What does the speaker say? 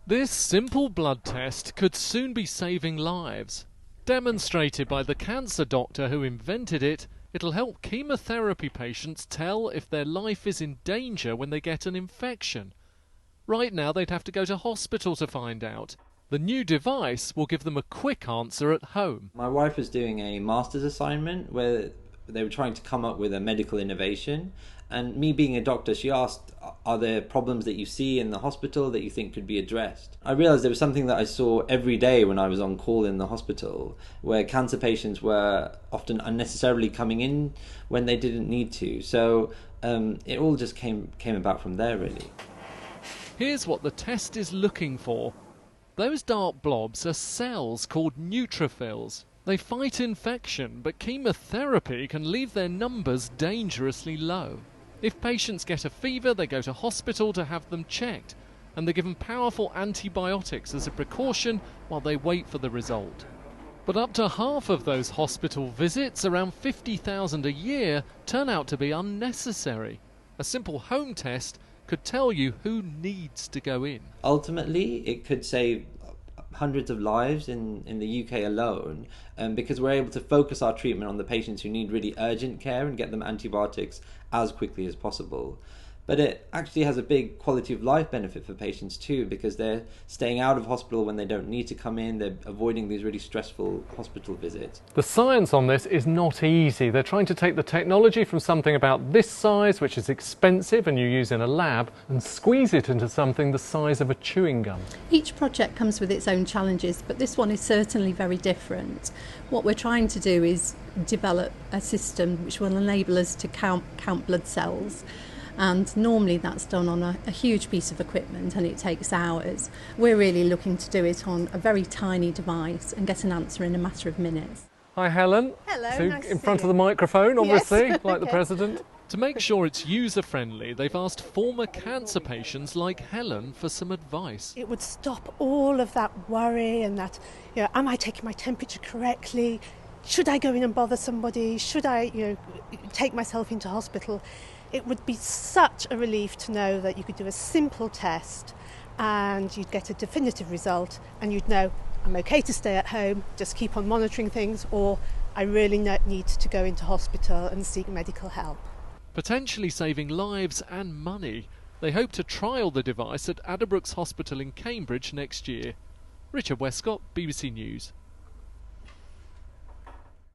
This simple blood test could soon be saving lives. Demonstrated by the cancer doctor who invented it, it'll help chemotherapy patients tell if their life is in danger when they get an infection. Right now they'd have to go to hospital to find out. The new device will give them a quick answer at home. My wife was doing a master's assignment where they were trying to come up with a medical innovation, and me being a doctor, she asked, are there problems that you see in the hospital that you think could be addressed? I realised there was something that I saw every day when I was on call in the hospital, where cancer patients were often unnecessarily coming in when they didn't need to. So it all just came about from there, really. Here's what the test is looking for. Those dark blobs are cells called neutrophils. They fight infection, but chemotherapy can leave their numbers dangerously low. If patients get a fever, they go to hospital to have them checked, and they're given powerful antibiotics as a precaution while they wait for the result. But up to half of those hospital visits, around 50,000 a year, turn out to be unnecessary. A simple home test could tell you who needs to go in. Ultimately, it could save hundreds of lives in the UK alone, because we're able to focus our treatment on the patients who need really urgent care and get them antibiotics as quickly as possible. But it actually has a big quality of life benefit for patients too, because they're staying out of hospital when they don't need to come in. They're avoiding these really stressful hospital visits. The science on this is not easy. They're trying to take the technology from something about this size, which is expensive and you use in a lab, and squeeze it into something the size of a chewing gum. Each project comes with its own challenges, but this one is certainly very different. What we're trying to do is develop a system which will enable us to count blood cells. And normally that's done on a huge piece of equipment and it takes hours. We're really looking to do it on a very tiny device and get an answer in a matter of minutes. Hi Helen. Hello, So nice in to front see of the microphone, obviously, Yes. like the Okay. President. To make sure it's user-friendly, they've asked former cancer patients like Helen for some advice. It would stop all of that worry and that, am I taking my temperature correctly? Should I go in and bother somebody? Should I, take myself into hospital? It would be such a relief to know that you could do a simple test and you'd get a definitive result and you'd know, I'm okay to stay at home, just keep on monitoring things, or I really need to go into hospital and seek medical help. Potentially saving lives and money. They hope to trial the device at Addenbrooke's Hospital in Cambridge next year. Richard Westcott, BBC News.